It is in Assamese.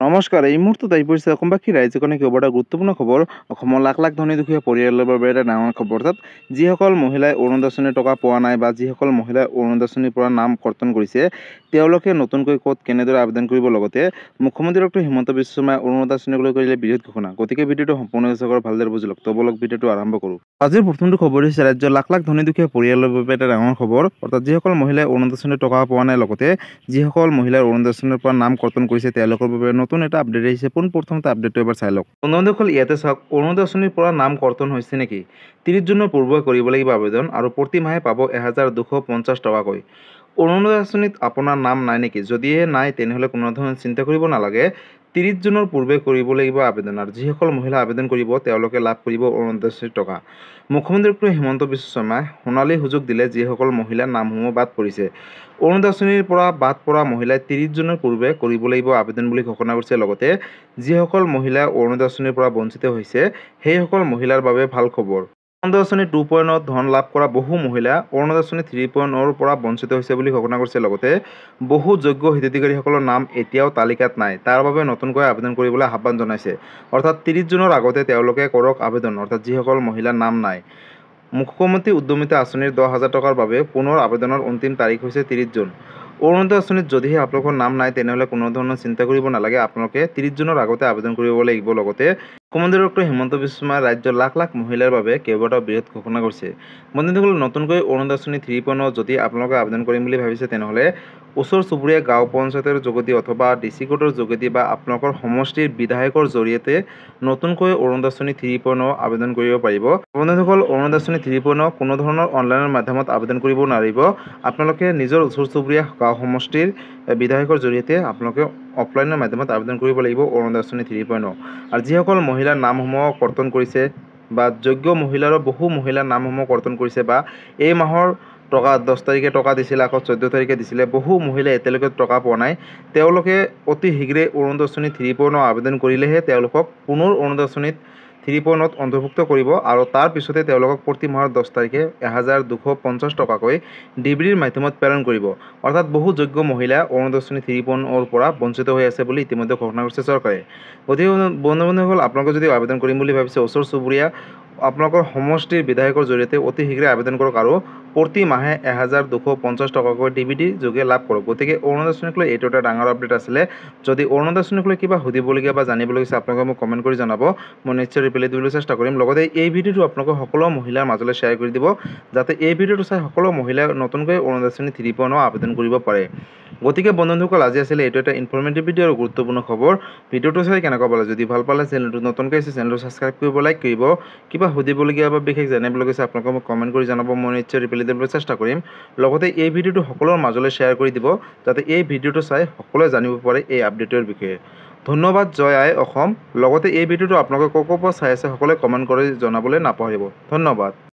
নমস্কাৰ। এই মুহূৰ্তত আহি পৰিছে অসমবাসী ৰাইজৰ এক বৰ গুৰুত্বপূৰ্ণ খবৰ। অসমৰ লাখ লাখ ধনী দুখীয়া পৰিয়ালৰ বাবে এটা ডাঙৰ খবৰ। অৰ্থাৎ যিসকল মহিলাই অৰুণোদয় আঁচনিৰ টকা পোৱা নাই বা যিসকল মহিলাই অৰুণোদয় আঁচনিৰ পৰা নাম কৰ্তন কৰিছে, তেওঁলোকে নতুনকৈ ক'ত কেনেদৰে আবেদন কৰিব, লগতে মুখ্যমন্ত্ৰী ডক্টৰ হিমন্ত বিশ্ব শৰ্মাই অৰুণোদয় আঁচনিক লৈ কৰিলে বৃহৎ ঘোষণা। গতিকে ভিডিঅ'টো সম্পূৰ্ণ দৰ্শকৰ ভালদৰে বুজি লওক। বলক ভিডিঅ'টো আৰম্ভ কৰোঁ। আজিৰ প্ৰথমটো খবৰ হৈছে ৰাজ্যৰ লাখ লাখ ধনী দুখীয়া পৰিয়ালৰ বাবে এটা ডাঙৰ খবৰ। অৰ্থাৎ যিসকল মহিলাই অৰুণোদয় আঁচনিৰ টকা পোৱা নাই, লগতে যিসকল মহিলাই অৰুণোদয় আঁচনিৰ পৰা নাম কৰ্তন কৰিছে, তেওঁলোকৰ বাবে নতুন এটা আপডেট আহিছে। পোনপ্ৰথমতে আপডেটটো এবাৰ চাই লওক। বন্ধুসকল, ইয়াতে চাওক অৰুণোদয় আঁচনিৰ পৰা নাম কৰ্তন হৈছে নেকি। 30 জুনৰ পূৰ্বে কৰিব লাগিব আবেদন আৰু প্ৰতি মাহে পাব 1250 টকাকৈ। অৰুণোদয় আঁচনিত আপোনাৰ নাম নাই নেকি? যদিহে নাই, তেনেহ'লে কোনো ধৰণৰ চিন্তা কৰিব নালাগে। 30 জুনৰ পূৰ্বে কৰিব লাগিব আবেদন আৰু যিসকল মহিলা আবেদন কৰিব, তেওঁলোকে লাভ কৰিব অৰুণোদয় আঁচনিৰ টকা। মুখ্যমন্ত্ৰী ডক্টৰ হিমন্ত বিশ্ব শৰ্মাই সোণালী সুযোগ দিলে যিসকল মহিলাৰ নামসমূহ বাদ পৰিছে। অৰুণোদয় আঁচনিৰ পৰা বাদ পৰা মহিলাই 30 জুনৰ পূৰ্বে কৰিব লাগিব আবেদন বুলি ঘোষণা কৰিছে। লগতে যিসকল মহিলা অৰুণোদয় আঁচনিৰ পৰা বঞ্চিত হৈছে, সেইসকল মহিলাৰ বাবে ভাল খবৰ। অৰুণোদয় আঁচনি 2.0 ধন লাভ কৰা বহু মহিলা অৰুণোদয় আঁচনি 3.0 পৰা বঞ্চিত হৈছে বুলি ঘোষণা কৰিছে। লগতে বহু যোগ্য হিতাধিকাৰীসকলৰ নাম এতিয়াও তালিকাত নাই। তাৰ বাবে নতুনকৈ আবেদন কৰিবলৈ আহ্বান জনাইছে। অৰ্থাৎ 30 জুনৰ আগতে তেওঁলোকে কৰক আবেদন। অৰ্থাৎ যিসকল মহিলাৰ নাম নাই। মুখ্যমন্ত্ৰী উদ্যমিতা আঁচনিৰ 10,000 টকাৰ বাবে পুনৰ আবেদনৰ অন্তিম তাৰিখ হৈছে 30 জুন। অৰুণোদয় আঁচনিত যদিহে আপোনালোকৰ নাম নাই, তেনেহ'লে কোনো ধৰণৰ চিন্তা কৰিব নালাগে। আপোনালোকে 30 জুনৰ আগতে আবেদন কৰিব লাগিব। লগতে মুখ্যমন্ত্ৰী ডক্টৰ হিমন্ত বিশ্ব শৰ্মাই ৰাজ্যৰ লাখ লাখ মহিলাৰ বাবে কেইবাটাও বৃহৎ ঘোষণা কৰিছে। বন্ধুসকল, নতুনকৈ অৰুণোদয় আঁচনি 3.0 যদি আপোনালোকে আবেদন কৰিম বুলি ভাবিছে, তেনেহ'লে ওচৰ চুবুৰীয়া গাঁও পঞ্চায়তৰ যোগেদি অথবা ডিচি কোৰ্টৰ যোগেদি বা আপোনালোকৰ সমষ্টিৰ বিধায়কৰ জৰিয়তে নতুনকৈ অৰুণোদয় আঁচনি 3.0 আবেদন কৰিব পাৰিব। বন্ধুসকল, অৰুণোদয় আঁচনি 3.0 কোনো ধৰণৰ অনলাইনৰ মাধ্যমত আবেদন কৰিব নোৱাৰিব। আপোনালোকে নিজৰ ওচৰ চুবুৰীয়া গাঁও সমষ্টিৰ বিধায়কৰ জৰিয়তে আপোনালোকে অফলাইনৰ মাধ্যমত আবেদন কৰিব লাগিব অৰুণোদয় আঁচনি 3.0। আৰু যিসকল মহিলাৰ নামসমূহ কৰ্তন কৰিছে বা যোগ্য মহিলাৰো বহু মহিলাৰ নামসমূহ কৰ্তন কৰিছে বা এই মাহৰ টকা 10 তাৰিখে টকা দিছিলে, আকৌ 14 তাৰিখে দিছিলে, বহু মহিলাই এতিয়ালৈকে টকা পোৱা নাই। তেওঁলোকে অতি শীঘ্ৰে অৰুণোদয় আঁচনি 3.0 আবেদন কৰিলেহে তেওঁলোকক পুনৰ অৰুণোদয় আঁচনিত 3.0 অন্তৰ্ভুক্ত কৰিব আৰু তাৰ পিছতে তেওঁলোকক প্ৰতি মাহৰ 10 তাৰিখে 1250 টকাকৈ ডিবিটিৰ মাধ্যমত প্ৰেৰণ কৰিব। অৰ্থাৎ বহু যোগ্য মহিলা অৰুণোদয় আঁচনি 3.0 পৰা বঞ্চিত হৈ আছে বুলি ইতিমধ্যে ঘোষণা কৰিছে চৰকাৰে। গতিকে বন্ধুসকল, আপোনালোকে যদি আবেদন কৰিম বুলি ভাবিছে, ওচৰ চুবুৰীয়া আপোনালোকৰ সমষ্টিৰ বিধায়কৰ জৰিয়তে অতি শীঘ্ৰে আবেদন কৰক আৰু প্ৰতি মাহে 1250 টকাকৈ ডিবিটিৰ যোগে লাভ কৰক। গতিকে অৰুণোদয় আঁচনিক লৈ এইটো এটা ডাঙৰ আপডেট আছিলে। যদি অৰুণোদয় আঁচনিক লৈ কিবা সুধিবলগীয়া বা জানিবলগীয়া আছে, আপোনালোকে মোক কমেণ্ট কৰি জনাব। মই নিশ্চয় ৰিপ্লাই দিবলৈ চেষ্টা কৰিম। লগতে এই ভিডিঅ'টো আপোনালোকে সকলো মহিলাৰ মাজলৈ শ্বেয়াৰ কৰি দিব, যাতে এই ভিডিঅ'টো চাই সকলো মহিলাই নতুনকৈ অৰুণোদয় আঁচনি 3.0 আবেদন কৰিব পাৰে। গতিকে বন্ধুসকল, আজি আছিলে এইটো এটা ইনফৰ্মেটিভ ভিডিঅ' আৰু গুৰুত্বপূৰ্ণ খবৰ। ভিডিঅ'টো চাই কেনেকুৱা পালে? যদি ভাল পালে, চেনেলটো নতুনকৈ আছে, চেনেলটো ছাবস্ক্ৰাইব কৰিব, লাইক কৰিব। কিবা সুধিবলগীয়া বা বিশেষ জানিবলগীয়া আছে, আপোনালোকে মোক কমেণ্ট কৰি জনাব। মই নিশ্চয় ৰিপ্লাই দিবলৈ চেষ্টা কৰিম। লগতে এই ভিডিঅ'টো সকলোৰে মাজলৈ শ্বেয়াৰ কৰি দিব, যাতে এই ভিডিঅ'টো চাই সকলোৱে জানিব পাৰে এই আপডেটৰ বিষয়ে। ধন্যবাদ। জয় আই অসম। লগতে এই ভিডিঅ'টো আপোনালোকে ক'ৰ পৰা চাই আছে সকলোৱে কমেণ্ট কৰি জনাবলৈ নাপাহৰিব। ধন্যবাদ।